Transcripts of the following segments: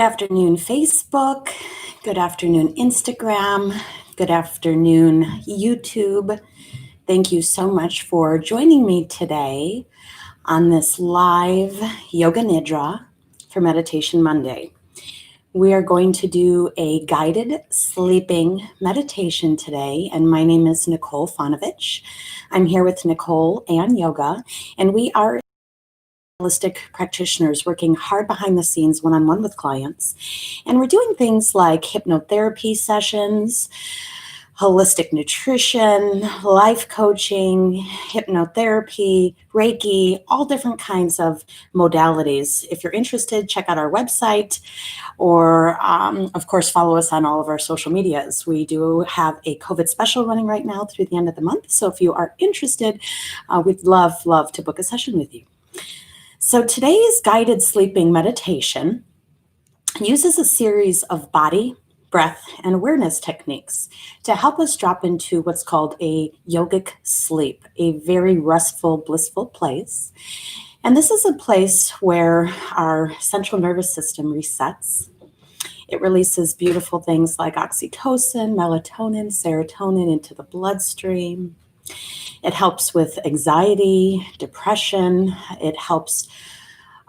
Afternoon, Facebook. Good afternoon, Instagram. Good afternoon, YouTube. Thank you so much for joining me today on this live Yoga Nidra for Meditation Monday. We are going to do a guided sleeping meditation today, and my name is Nicole Fonovich. I'm here with Nicole and Yoga, and we are holistic practitioners working hard behind the scenes one-on-one with clients. And we're doing things like hypnotherapy sessions, holistic nutrition, life coaching, hypnotherapy, Reiki, all different kinds of modalities. If you're interested, check out our website or, of course, follow us on all of our social medias. We do have a COVID special running right now through the end of the month. So if you are interested, we'd love to book a session with you. So today's guided sleeping meditation uses a series of body, breath, and awareness techniques to help us drop into what's called a yogic sleep, a very restful, blissful place. And this is a place where our central nervous system resets. It releases beautiful things like oxytocin, melatonin, serotonin into the bloodstream. It helps with anxiety, depression. It helps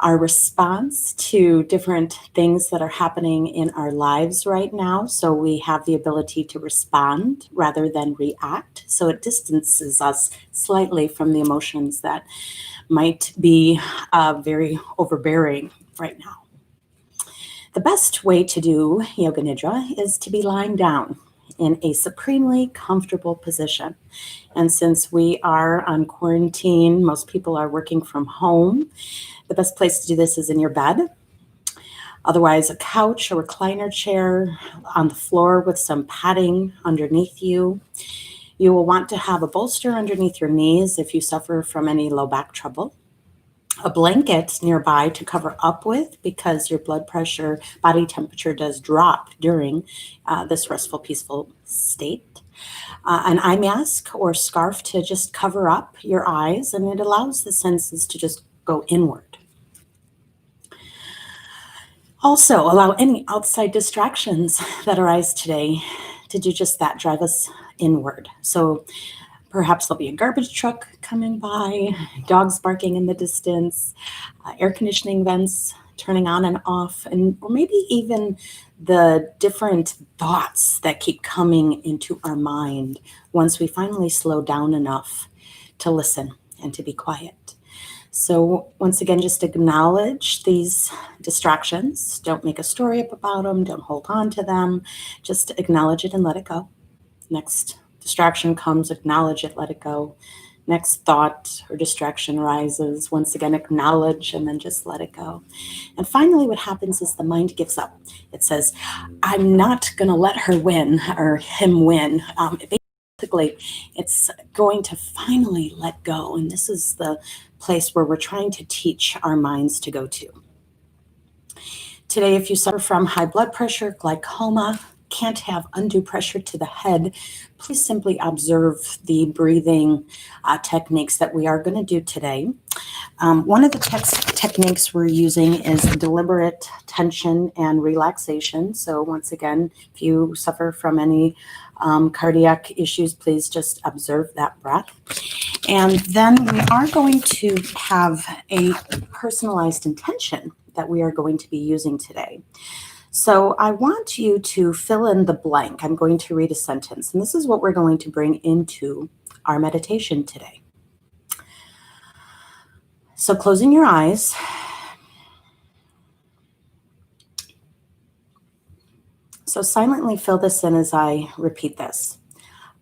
our response to different things that are happening in our lives right now. So we have the ability to respond rather than react. So it distances us slightly from the emotions that might be very overbearing right now. The best way to do Yoga Nidra is to be lying down in a supremely comfortable position. And since we are on quarantine, most people are working from home. The best place to do this is in your bed. Otherwise, a couch or recliner chair on the floor with some padding underneath you. You will want to have a bolster underneath your knees if you suffer from any low back trouble. A blanket nearby to cover up with because your blood pressure, body temperature does drop during this restful, peaceful state. An eye mask or scarf to just cover up your eyes, and it allows the senses to just go inward. Also, allow any outside distractions that arise today to do just that, drive us inward. So perhaps there'll be a garbage truck coming by, dogs barking in the distance, air conditioning vents turning on and off, or maybe even the different thoughts that keep coming into our mind once we finally slow down enough to listen and to be quiet. So once again, just acknowledge these distractions. Don't make a story up about them. Don't hold on to them. Just acknowledge it and let it go. Next distraction comes, acknowledge it, let it go. Next thought or distraction rises. Once again, acknowledge and then just let it go. And finally, what happens is the mind gives up. It says, I'm not going to let her win or him win. Basically, it's going to finally let go. And this is the place where we're trying to teach our minds to go to. Today, if you suffer from high blood pressure, glaucoma, can't have undue pressure to the head, please simply observe the breathing techniques that we are going to do today. One of the techniques we're using is deliberate tension and relaxation. So once again, if you suffer from any cardiac issues, please just observe that breath. And then we are going to have a personalized intention that we are going to be using today. So I want you to fill in the blank. I'm going to read a sentence, and this is what we're going to bring into our meditation today. So closing your eyes, so silently fill this in as I repeat this.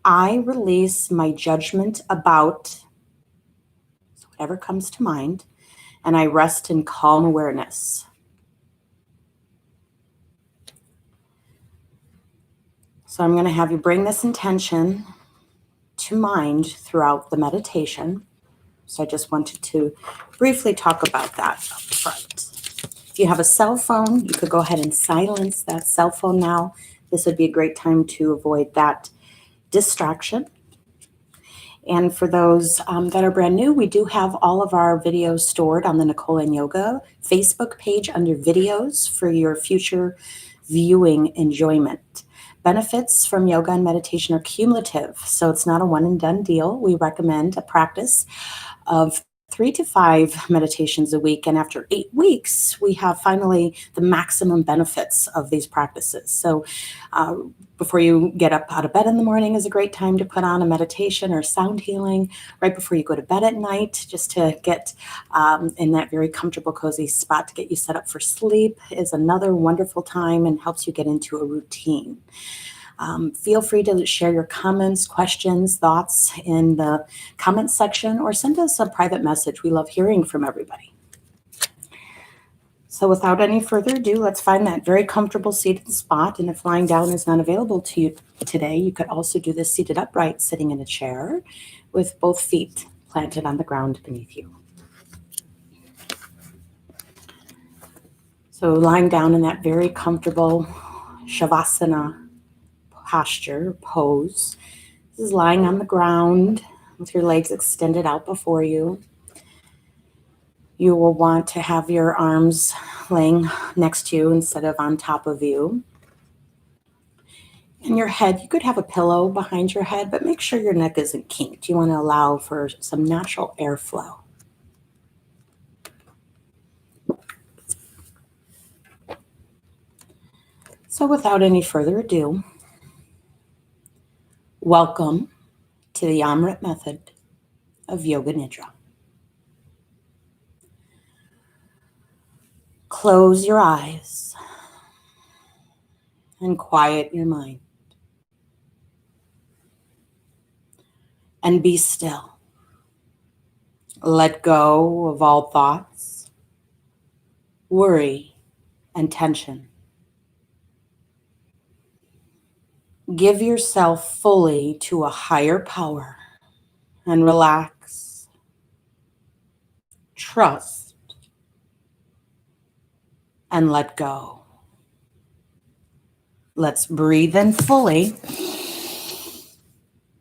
I release my judgment about whatever comes to mind, and I rest in calm awareness. So I'm going to have you bring this intention to mind throughout the meditation. So I just wanted to briefly talk about that up front. If you have a cell phone, you could go ahead and silence that cell phone now. This would be a great time to avoid that distraction. And for those that are brand new, we do have all of our videos stored on the Nicole and Yoga Facebook page under videos for your future viewing enjoyment. Benefits from yoga and meditation are cumulative, so it's not a one and done deal. We recommend a practice of 3 to 5 meditations a week. And after 8 weeks, we have finally the maximum benefits of these practices. So before you get up out of bed in the morning is a great time to put on a meditation or sound healing. Right before you go to bed at night, just to get in that very comfortable, cozy spot to get you set up for sleep is another wonderful time and helps you get into a routine. Feel free to share your comments, questions, thoughts in the comments section, or send us a private message. We love hearing from everybody. So without any further ado, let's find that very comfortable seated spot. And if lying down is not available to you today, you could also do this seated upright, sitting in a chair with both feet planted on the ground beneath you. So lying down in that very comfortable Shavasana posture, pose. This is lying on the ground with your legs extended out before you. You will want to have your arms laying next to you instead of on top of you. And your head, you could have a pillow behind your head, but make sure your neck isn't kinked. You want to allow for some natural airflow. So without any further ado, welcome to the Amrit method of Yoga Nidra. Close your eyes and quiet your mind. And be still. Let go of all thoughts, worry, and tension. Give yourself fully to a higher power and relax. Trust and let go. Let's breathe in fully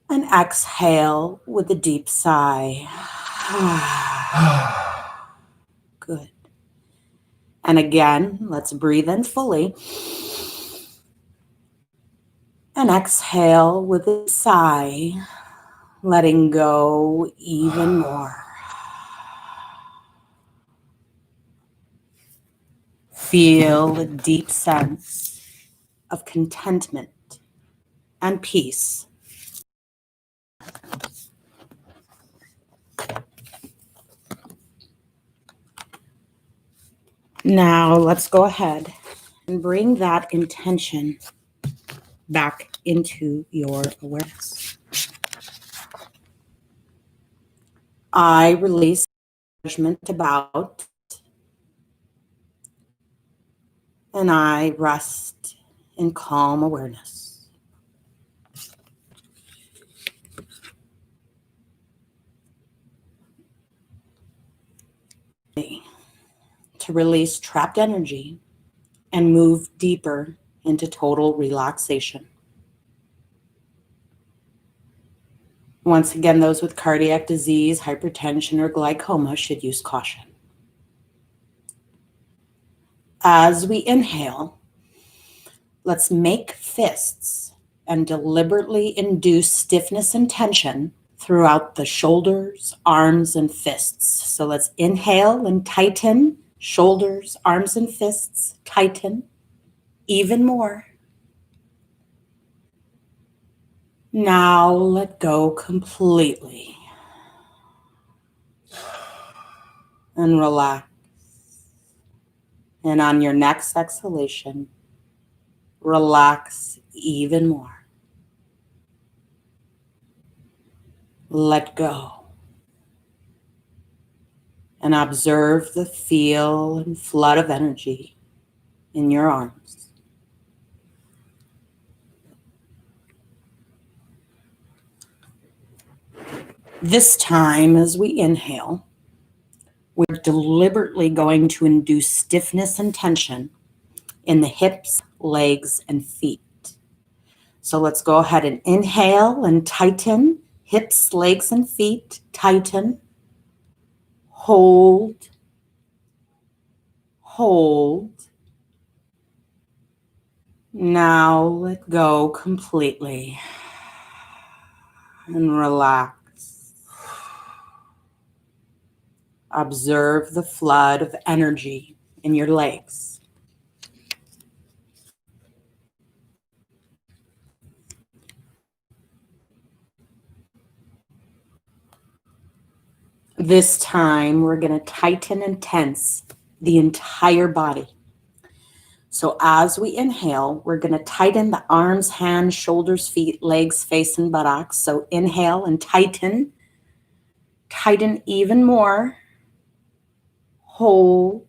and exhale with a deep sigh. Good. And again, let's breathe in fully and exhale with a sigh, letting go even more. Feel a deep sense of contentment and peace. Now let's go ahead and bring that intention back into your awareness. I release judgment about, and I rest in calm awareness. To release trapped energy and move deeper into total relaxation. Once again, those with cardiac disease, hypertension, or glaucoma should use caution. As we inhale, let's make fists and deliberately induce stiffness and tension throughout the shoulders, arms, and fists. So let's inhale and tighten, shoulders, arms, and fists, tighten even more. Now let go completely and relax. And on your next exhalation, relax even more. Let go. And observe the feel and flood of energy in your arms. This time, as we inhale, we're deliberately going to induce stiffness and tension in the hips, legs, and feet. So let's go ahead and inhale and tighten Hips, legs, and feet tighten. Hold. Hold. Now let go completely and relax. Observe the flood of energy in your legs. This time, we're going to tighten and tense the entire body. So as we inhale, we're going to tighten the arms, hands, shoulders, feet, legs, face, and buttocks. So inhale and tighten. Tighten even more. Hold.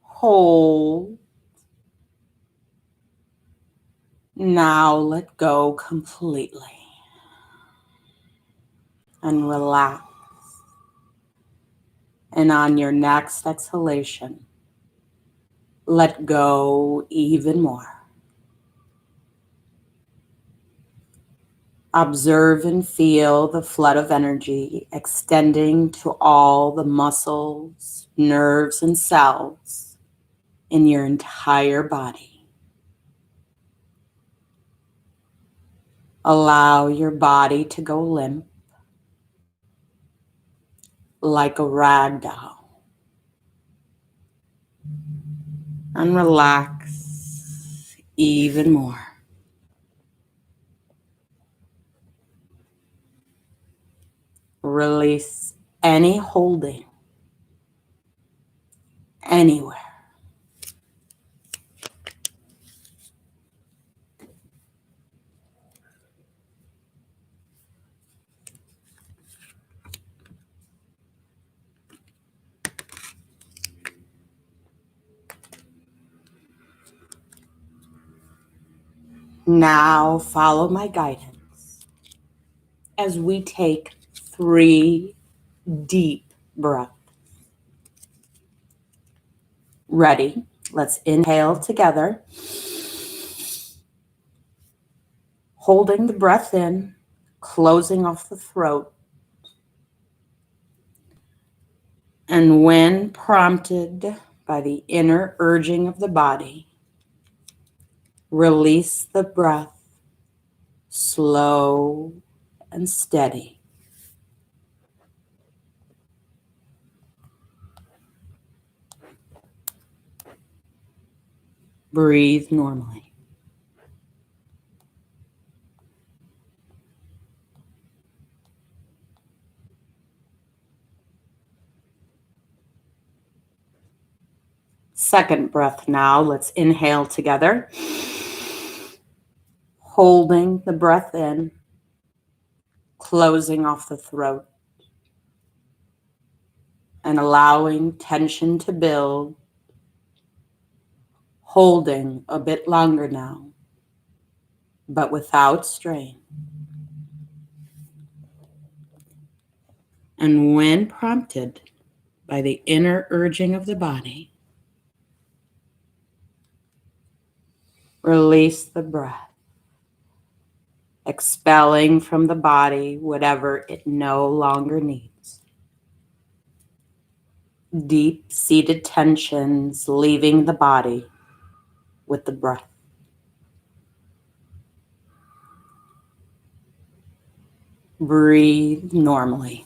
Hold. Now let go completely and relax. And on your next exhalation, let go even more. Observe and feel the flood of energy extending to all the muscles, nerves, and cells in your entire body. Allow your body to go limp like a rag doll. And relax even more. Release any holding anywhere. Now follow my guidance as we take 3 deep breaths. Ready? Let's inhale together. Holding the breath in, closing off the throat. And when prompted by the inner urging of the body, release the breath, slow and steady. Breathe normally. Second breath now. Let's inhale together. Holding the breath in, closing off the throat, and allowing tension to build. Holding a bit longer now, but without strain. And when prompted by the inner urging of the body, release the breath, expelling from the body whatever it no longer needs. Deep-seated tensions leaving the body with the breath. Breathe normally.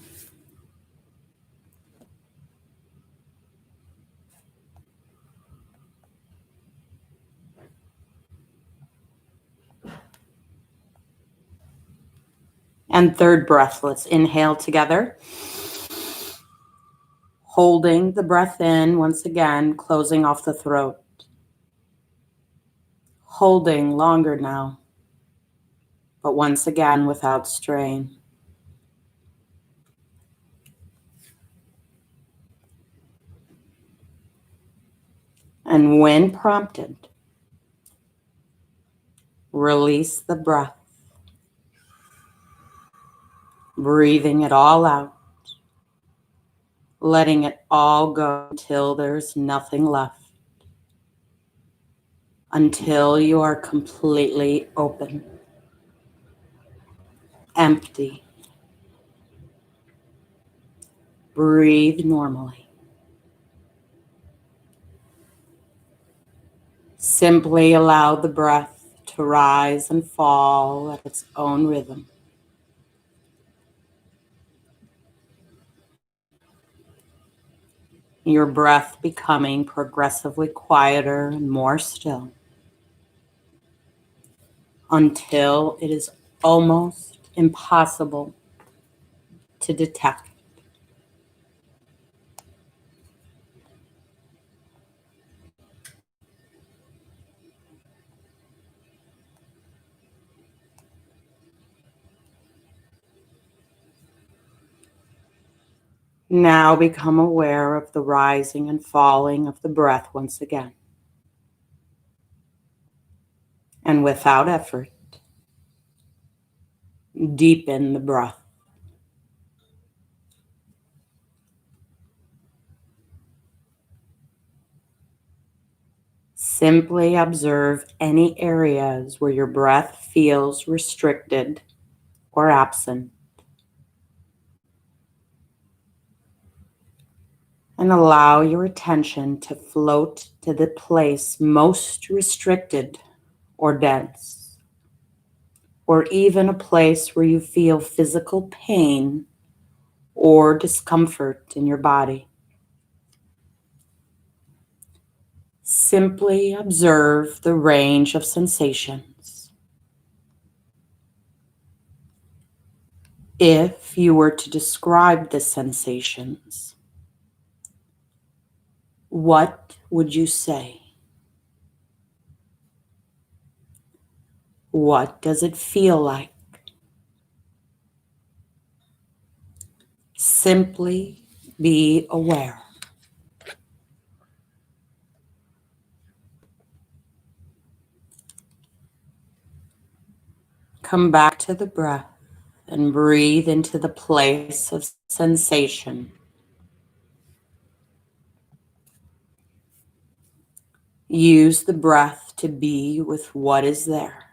And third breath, let's inhale together. Holding the breath in once again, closing off the throat. Holding longer now, but once again without strain. And when prompted, release the breath, breathing it all out, letting it all go until there's nothing left, until you are completely open. empty. Breathe normally. Simply allow the breath to rise and fall at its own rhythm. Your breath becoming progressively quieter and more still until it is almost impossible to detect. Now become aware of the rising and falling of the breath once again. And without effort, deepen the breath. Simply observe any areas where your breath feels restricted or absent. And allow your attention to float to the place most restricted or dense, or even a place where you feel physical pain or discomfort in your body. Simply observe the range of sensations. If you were to describe the sensations, what would you say? What does it feel like? Simply be aware. Come back to the breath and breathe into the place of sensation. Use the breath to be with what is there,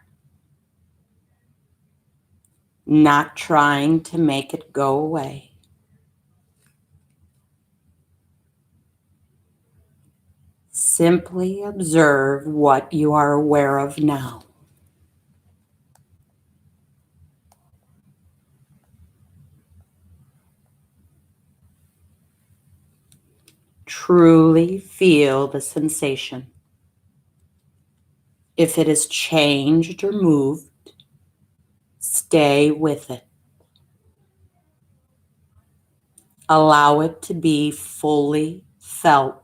not trying to make it go away. Simply observe what you are aware of now. Truly feel the sensation. If it has changed or moved, stay with it. Allow it to be fully felt.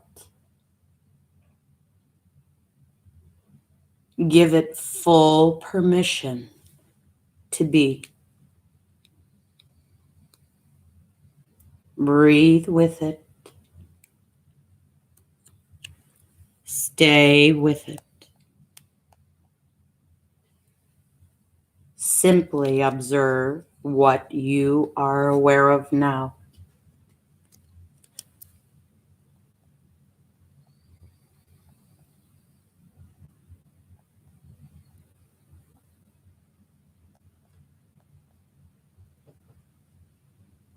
Give it full permission to be. Breathe with it. Stay with it. Simply observe what you are aware of now.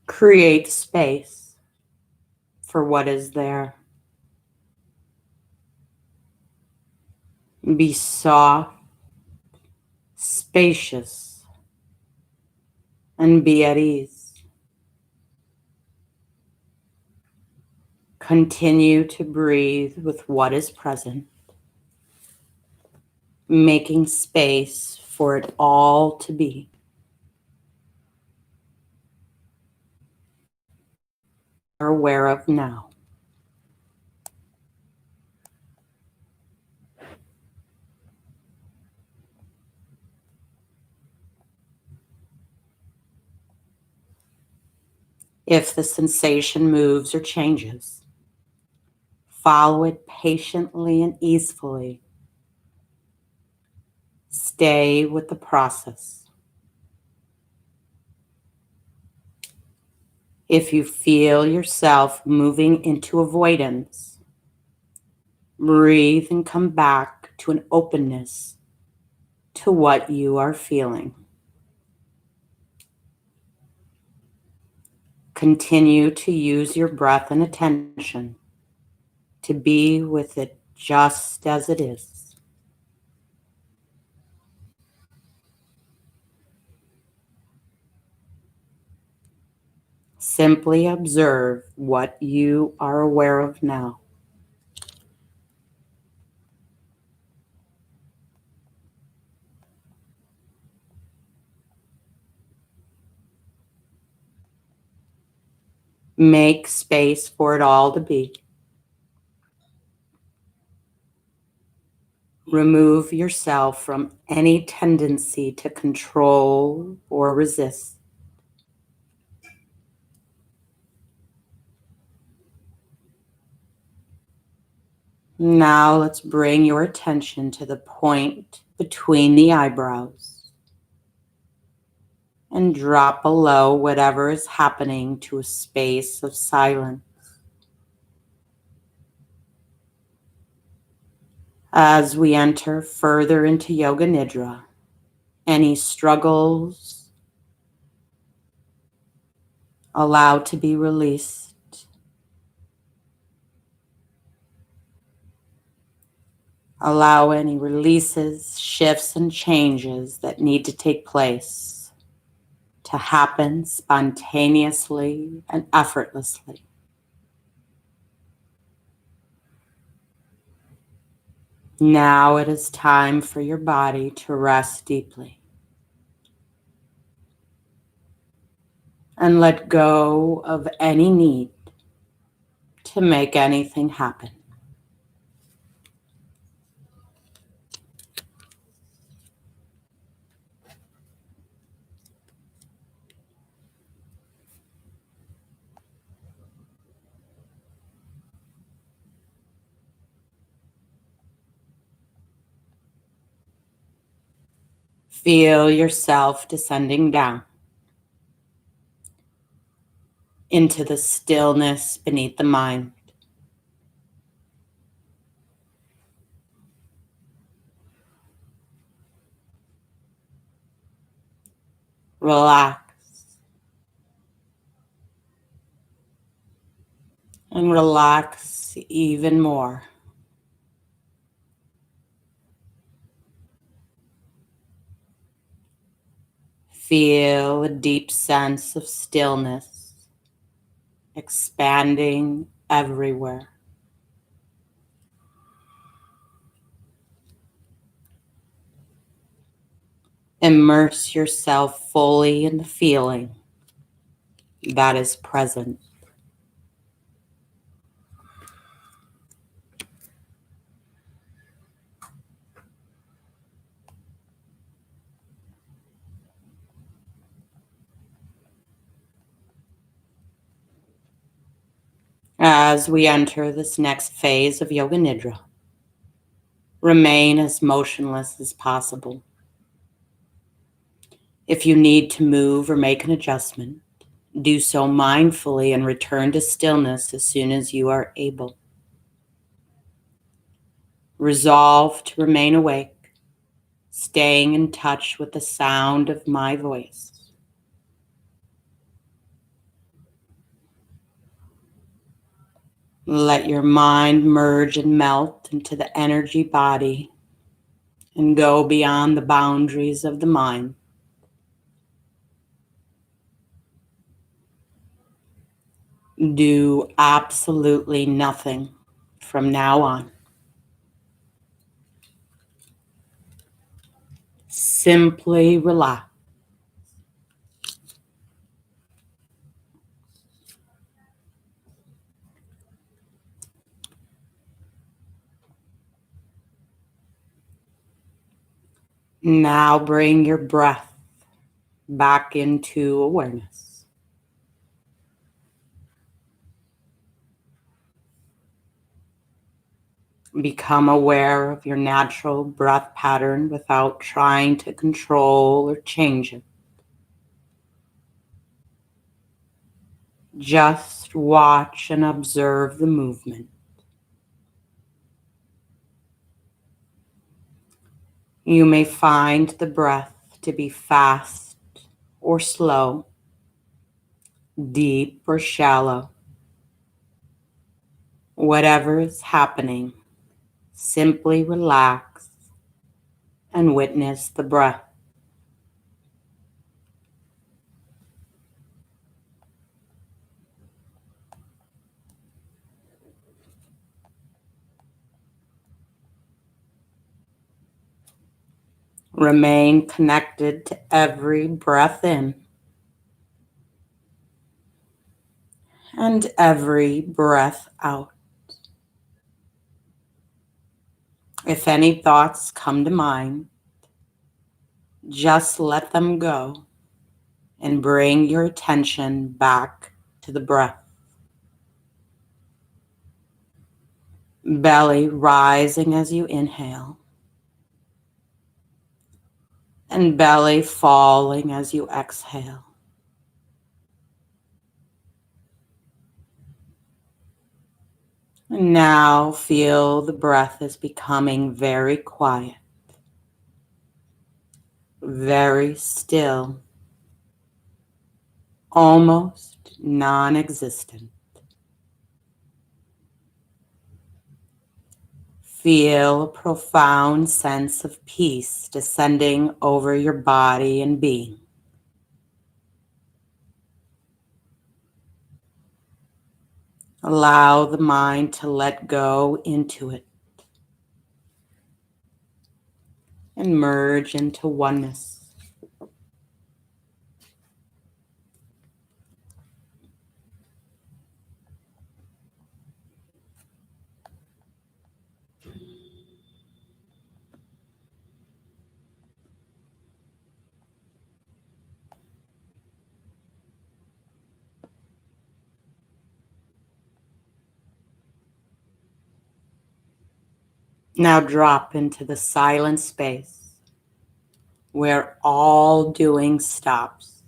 Create space for what is there. Be soft, spacious, and be at ease. Continue to breathe with what is present, making space for it all to be. Are aware of now. If the sensation moves or changes, follow it patiently and easefully. Stay with the process. If you feel yourself moving into avoidance, breathe and come back to an openness to what you are feeling. Continue to use your breath and attention to be with it just as it is. Simply observe what you are aware of now. Make space for it all to be. Remove yourself from any tendency to control or resist. Now let's bring your attention to the point between the eyebrows and drop below whatever is happening to a space of silence. As we enter further into Yoga Nidra, any struggles allow to be released. Allow any releases, shifts, and changes that need to take place to happen spontaneously and effortlessly. Now it is time for your body to rest deeply and let go of any need to make anything happen. Feel yourself descending down into the stillness beneath the mind. Relax and relax even more. Feel a deep sense of stillness expanding everywhere. Immerse yourself fully in the feeling that is present. As we enter this next phase of Yoga Nidra, remain as motionless as possible. If you need to move or make an adjustment, do so mindfully and return to stillness as soon as you are able. Resolve to remain awake, staying in touch with the sound of my voice. Let your mind merge and melt into the energy body and go beyond the boundaries of the mind. Do absolutely nothing from now on. Simply relax. Now bring your breath back into awareness. Become aware of your natural breath pattern without trying to control or change it. Just watch and observe the movement. You may find the breath to be fast or slow, deep or shallow. Whatever is happening, simply relax and witness the breath. Remain connected to every breath in and every breath out. If any thoughts come to mind, just let them go and bring your attention back to the breath. Belly rising as you inhale and belly falling as you exhale. And now feel the breath is becoming very quiet, very still, almost non-existent. Feel a profound sense of peace descending over your body and being. Allow the mind to let go into it and merge into oneness. Now drop into the silent space where all doing stops.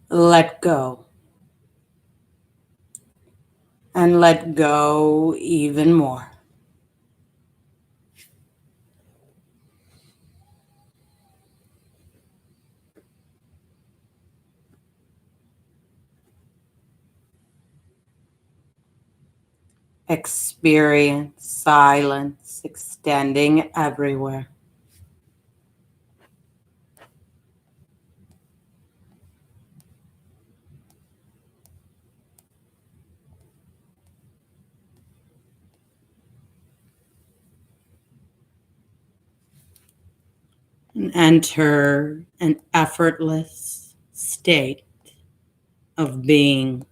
Let go. And let go even more. Experience silence extending everywhere. And enter an effortless state of being.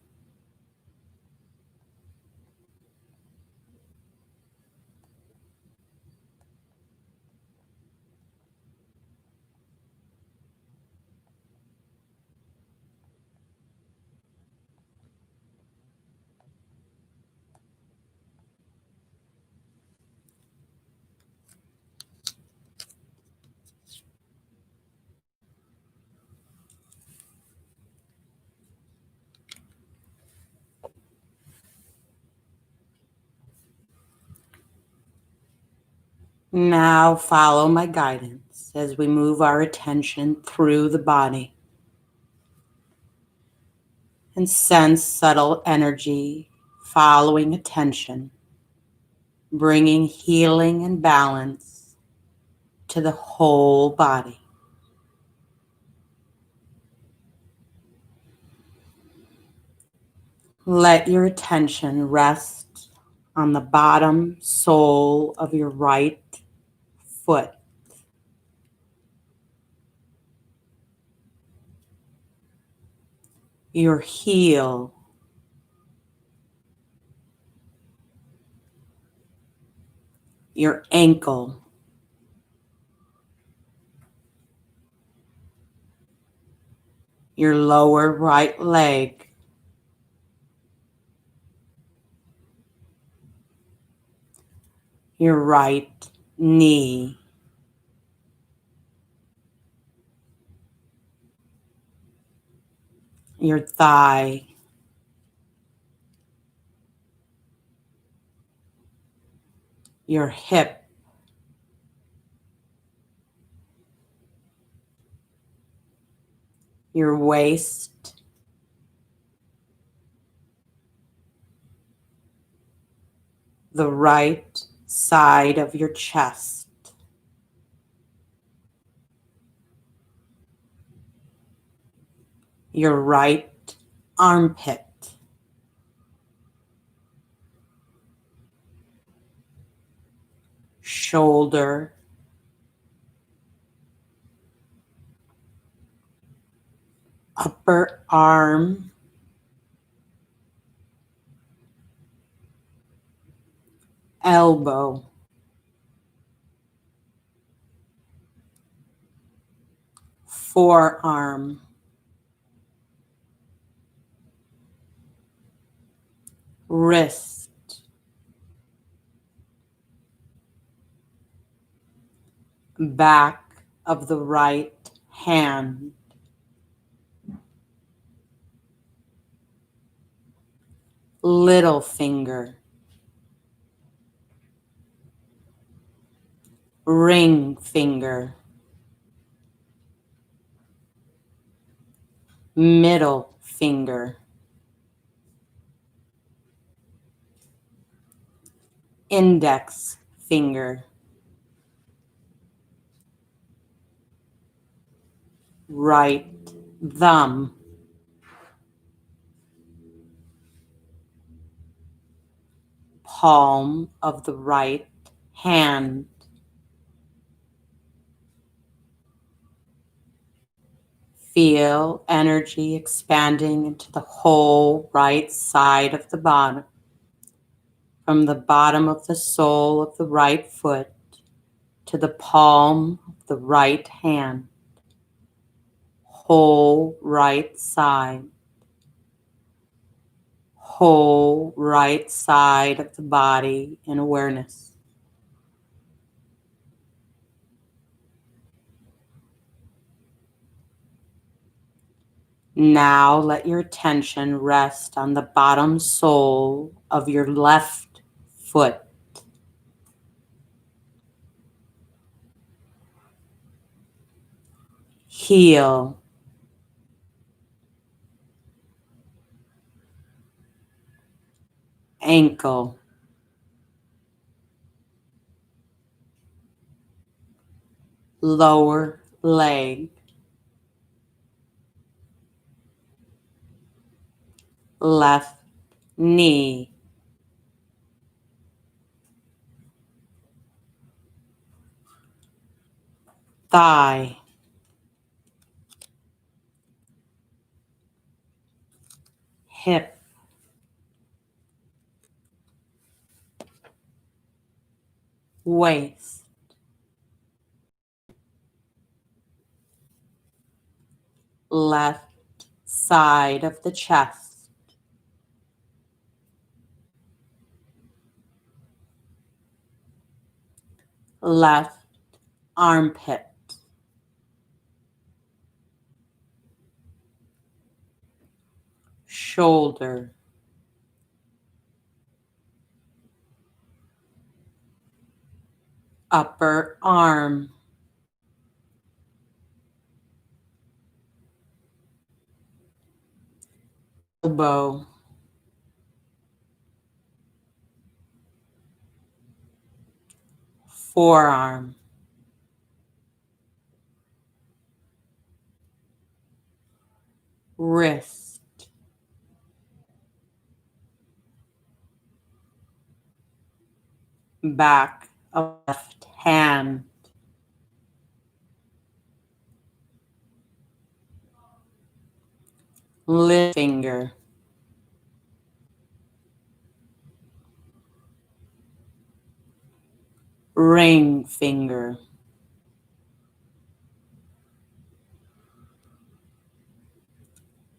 Now follow my guidance as we move our attention through the body and sense subtle energy following attention, bringing healing and balance to the whole body. Let your attention rest on the bottom sole of your right foot. Your heel, your ankle, your lower right leg, your right knee, your thigh, your hip, your waist, the right side of your chest, your right armpit, shoulder, upper arm, elbow, forearm, wrist, back of the right hand, little finger, ring finger, middle finger, index finger, right thumb, palm of the right hand, feel energy expanding into the whole right side of the body, from the bottom of the sole of the right foot to the palm of the right hand, whole right side, whole right side of the body in awareness. Now let your attention rest on the bottom sole of your left foot. Heel, ankle, lower leg, left knee, thigh, hip, waist, left side of the chest, left armpit, shoulder, upper arm, elbow, forearm, wrist, back of left hand, little finger, ring finger,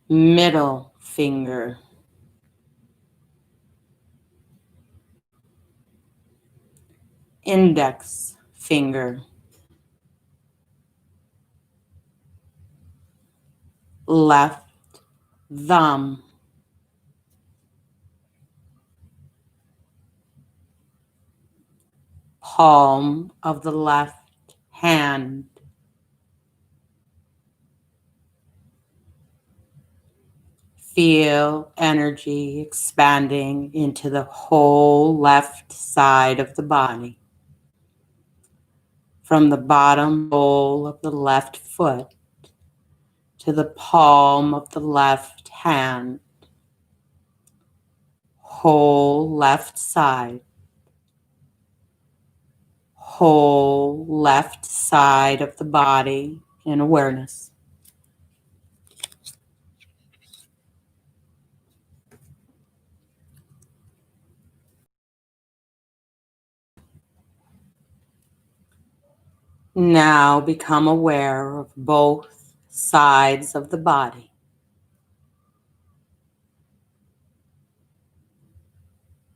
middle finger, index finger, left thumb, palm of the left hand. Feel energy expanding into the whole left side of the body. From the bottom sole of the left foot to the palm of the left hand. Whole left side. Whole left side of the body in awareness. Now become aware of both sides of the body.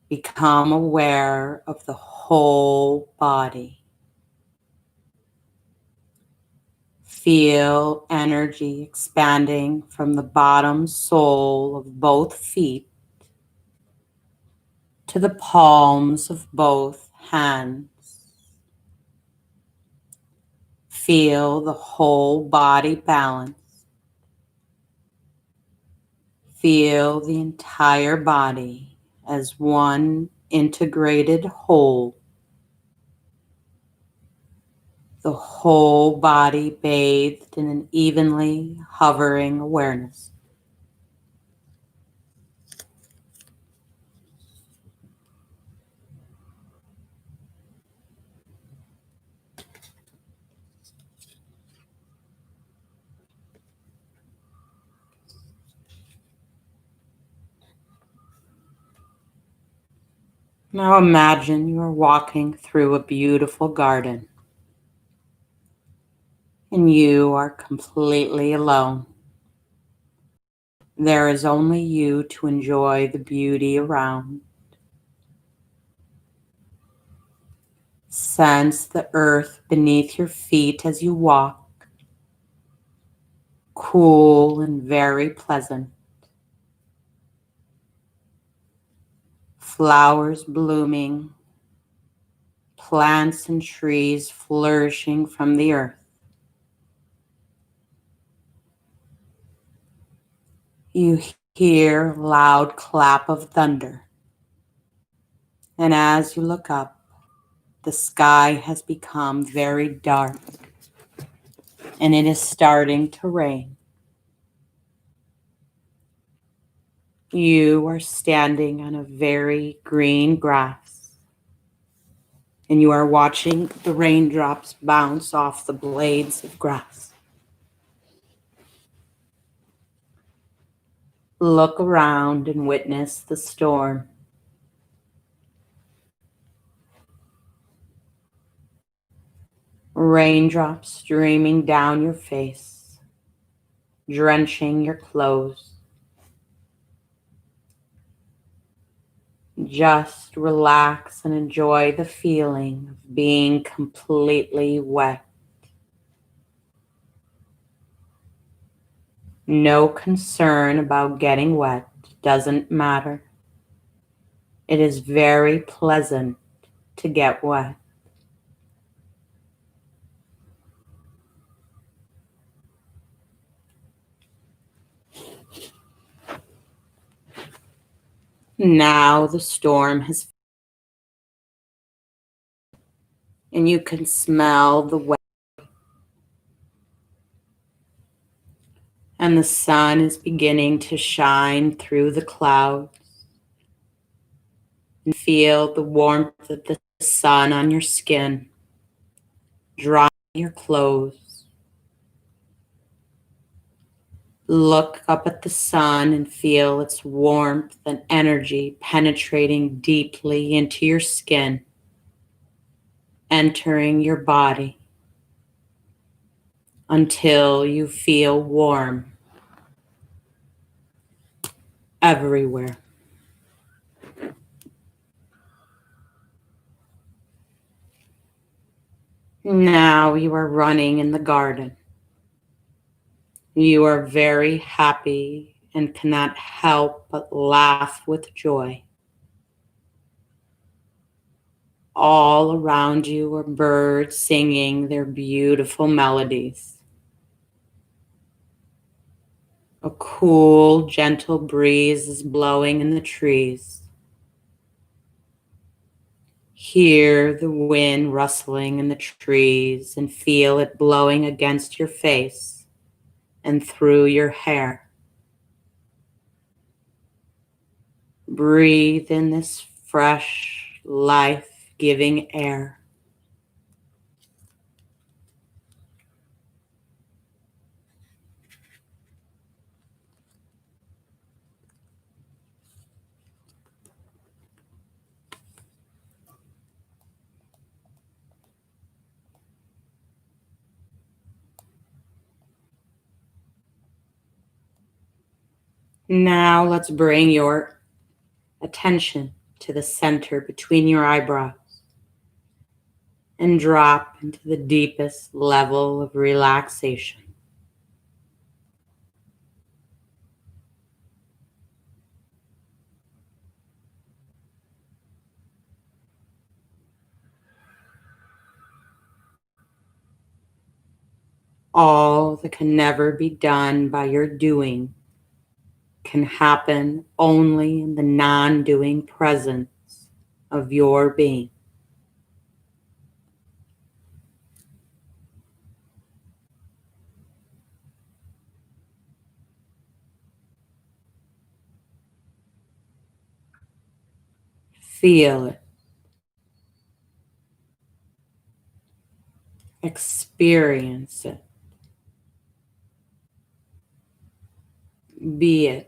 Become aware of the whole body. Feel energy expanding from the bottom sole of both feet to the palms of both hands. Feel the whole body balance. Feel the entire body as one integrated whole. The whole body bathed in an evenly hovering awareness. Now imagine you are walking through a beautiful garden and you are completely alone. There is only you to enjoy the beauty around. Sense the earth beneath your feet as you walk, cool and very pleasant. Flowers blooming, plants and trees flourishing from the earth. You hear a loud clap of thunder, and as you look up, the sky has become very dark, and it is starting to rain. You are standing on a very green grass, and you are watching the raindrops bounce off the blades of grass. Look around and witness the storm. Raindrops streaming down your face, drenching your clothes. Just relax and enjoy the feeling of being completely wet. No concern about getting wet, doesn't matter. It is very pleasant to get wet. Now the storm has, and you can smell the wet, and the sun is beginning to shine through the clouds. And feel the warmth of the sun on your skin, drying your clothes. Look up at the sun and feel its warmth and energy penetrating deeply into your skin, entering your body until you feel warm everywhere. Now you are running in the garden. You are very happy and cannot help but laugh with joy. All around you are birds singing their beautiful melodies. A cool, gentle breeze is blowing in the trees. Hear the wind rustling in the trees and feel it blowing against your face and through your hair. Breathe in this fresh, life-giving air. Now let's bring your attention to the center between your eyebrows and drop into the deepest level of relaxation. All that can never be done by your doing can happen only in the non-doing presence of your being. Feel it. Experience it. Be it.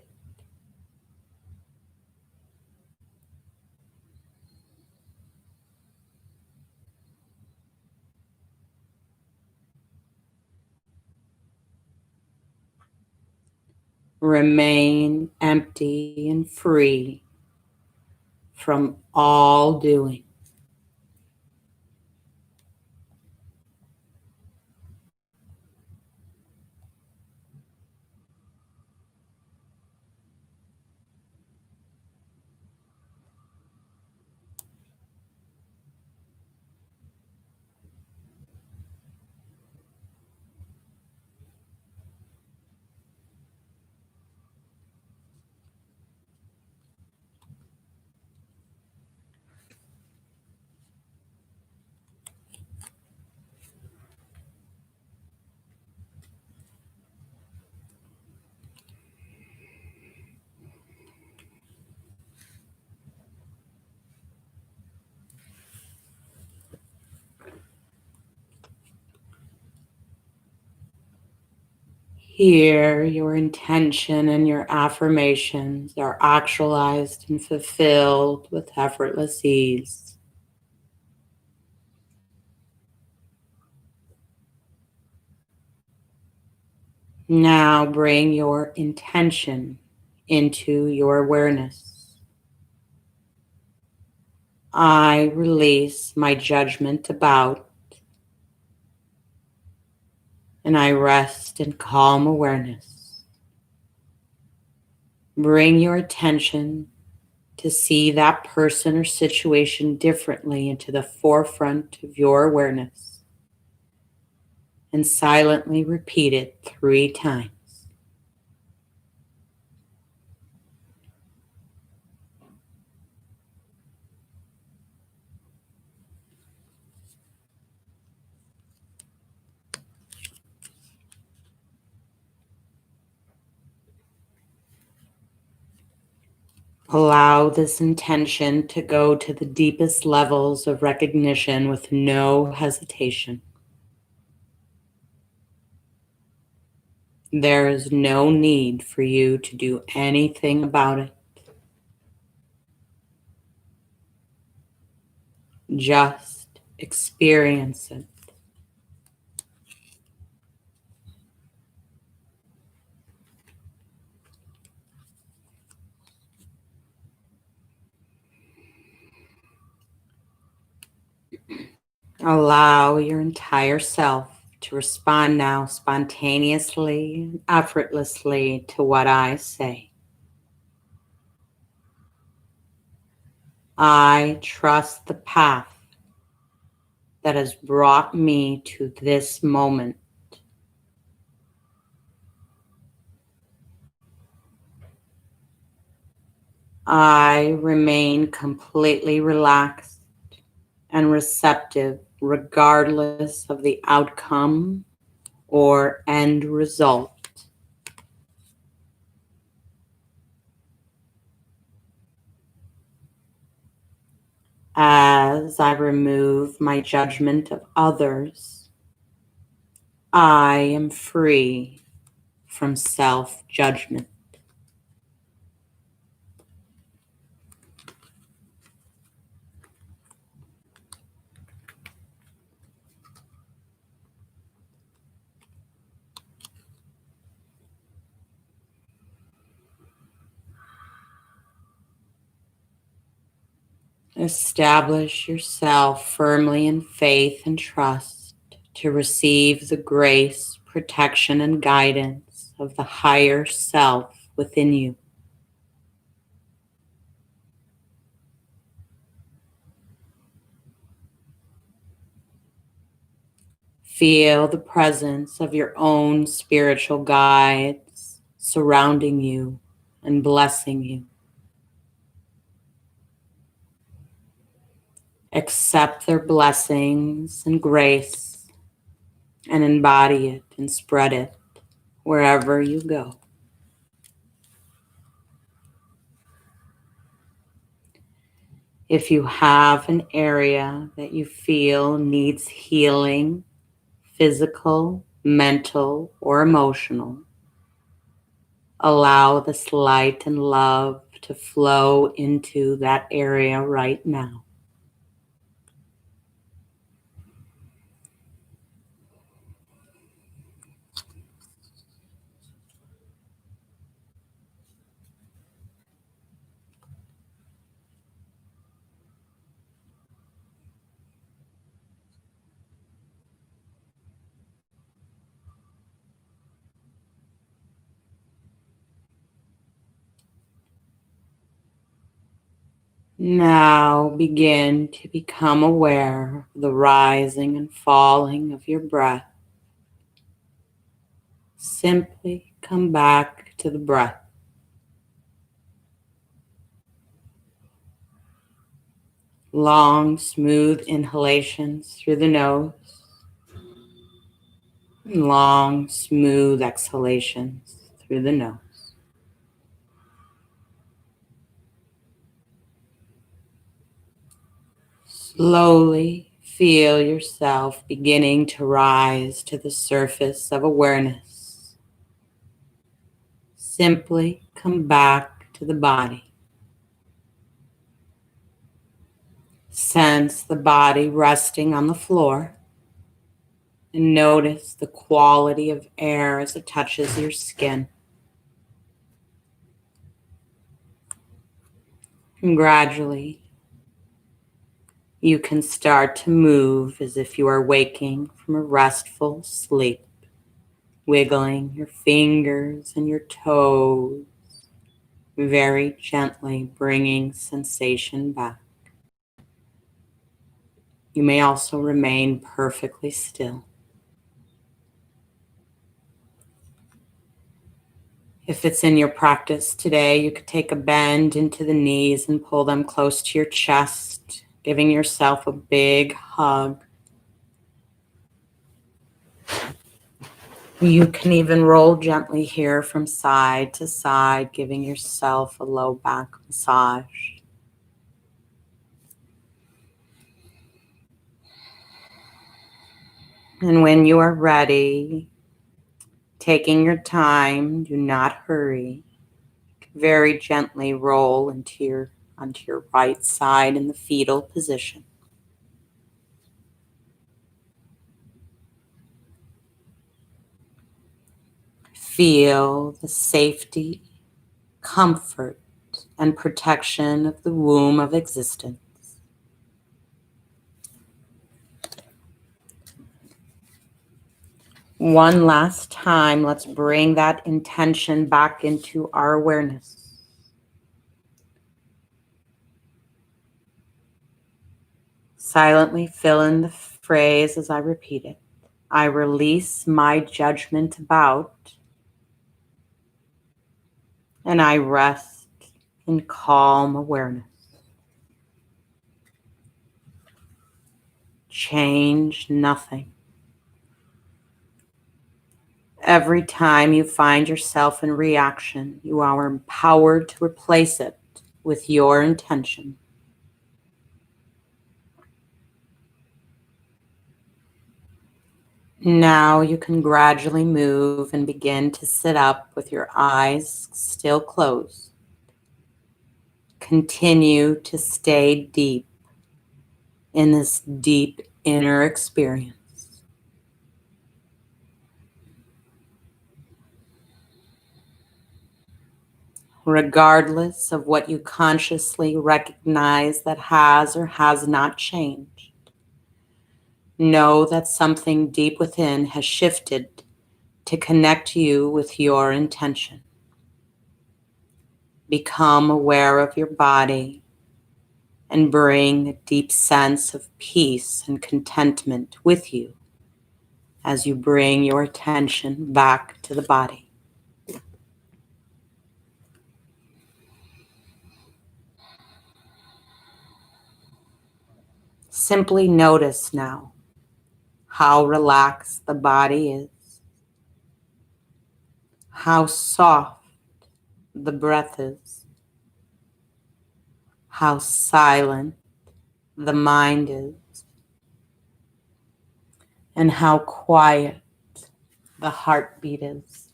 Remain empty and free from all doing. Here, your intention and your affirmations are actualized and fulfilled with effortless ease. Now bring your intention into your awareness. I release my judgment about, and I rest in calm awareness. Bring your attention to see that person or situation differently into the forefront of your awareness and silently repeat it 3 times. Allow this intention to go to the deepest levels of recognition with no hesitation. There is no need for you to do anything about it. Just experience it. Allow your entire self to respond now spontaneously and effortlessly to what I say. I trust the path that has brought me to this moment. I remain completely relaxed and receptive regardless of the outcome or end result. As I remove my judgment of others, I am free from self-judgment. Establish yourself firmly in faith and trust to receive the grace, protection, and guidance of the higher self within you. Feel the presence of your own spiritual guides surrounding you and blessing you. Accept their blessings and grace and embody it and spread it wherever you go. If you have an area that you feel needs healing, physical, mental, or emotional, allow this light and love to flow into that area right now. Now begin to become aware of the rising and falling of your breath. Simply come back to the breath. Long, smooth inhalations through the nose, and long, smooth exhalations through the nose. Slowly feel yourself beginning to rise to the surface of awareness. Simply come back to the body. Sense the body resting on the floor and notice the quality of air as it touches your skin. And gradually, you can start to move as if you are waking from a restful sleep, wiggling your fingers and your toes, very gently bringing sensation back. You may also remain perfectly still. If it's in your practice today, you could take a bend into the knees and pull them close to your chest, giving yourself a big hug. You can even roll gently here from side to side, giving yourself a low back massage. And when you are ready, taking your time, do not hurry. Very gently roll onto your right side in the fetal position. Feel the safety, comfort, and protection of the womb of existence. One last time, let's bring that intention back into our awareness. Silently fill in the phrase as I repeat it. I release my judgment about, and I rest in calm awareness. Change nothing. Every time you find yourself in reaction, you are empowered to replace it with your intention. Now you can gradually move and begin to sit up with your eyes still closed. Continue to stay deep in this deep inner experience. Regardless of what you consciously recognize that has or has not changed, know that something deep within has shifted to connect you with your intention. Become aware of your body and bring a deep sense of peace and contentment with you as you bring your attention back to the body. Simply notice now how relaxed the body is, how soft the breath is, how silent the mind is, and how quiet the heartbeat is.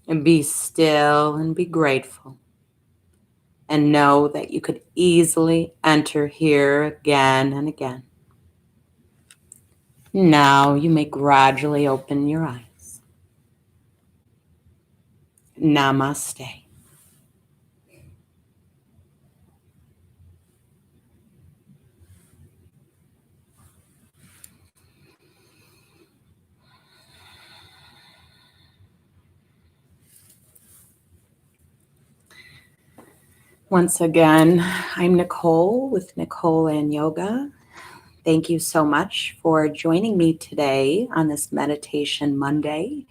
And be still and be grateful. And know that you could easily enter here again and again. Now you may gradually open your eyes. Namaste. Once again, I'm Nicole with Nicole and Yoga. Thank you so much for joining me today on this Meditation Monday.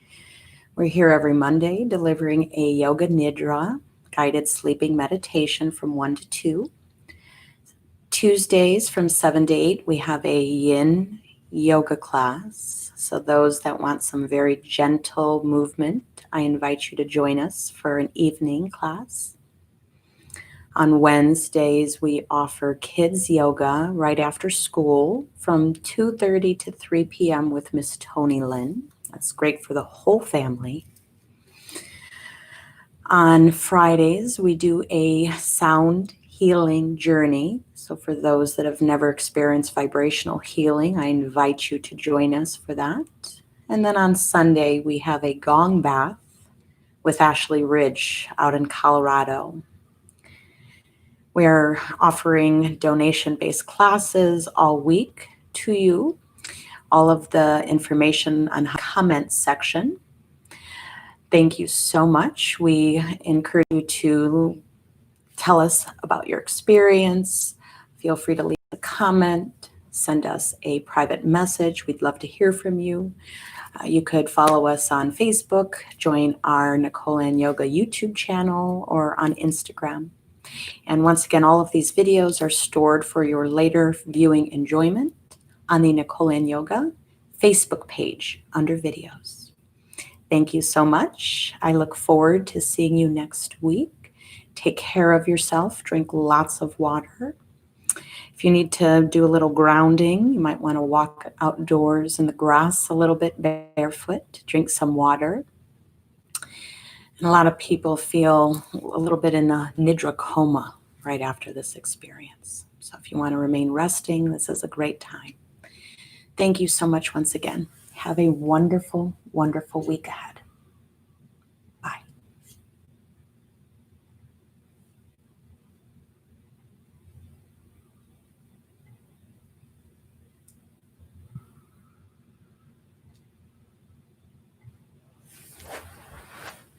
We're here every Monday delivering a Yoga Nidra, guided sleeping meditation from 1 to 2. Tuesdays from 7 to 8, we have a yin yoga class. So those that want some very gentle movement, I invite you to join us for an evening class. On Wednesdays, we offer kids yoga right after school from 2:30 to 3 p.m. with Miss Tony Lynn. That's great for the whole family. On Fridays, we do a sound healing journey. So for those that have never experienced vibrational healing, I invite you to join us for that. And then on Sunday, we have a gong bath with Ashley Ridge out in Colorado. We're offering donation-based classes all week to you. All of the information on the comments section. Thank you so much. We encourage you to tell us about your experience. Feel free to leave a comment, send us a private message. We'd love to hear from you. You could follow us on Facebook, join our Nicole and Yoga YouTube channel, or on Instagram. And once again, all of these videos are stored for your later viewing enjoyment on the Nicole and Yoga Facebook page under videos. Thank you so much. I look forward to seeing you next week. Take care of yourself. Drink lots of water. If you need to do a little grounding, you might want to walk outdoors in the grass a little bit barefoot. Drink some water. And a lot of people feel a little bit in a Nidra coma right after this experience. So if you want to remain resting, this is a great time. Thank you so much once again. Have a wonderful, wonderful week ahead.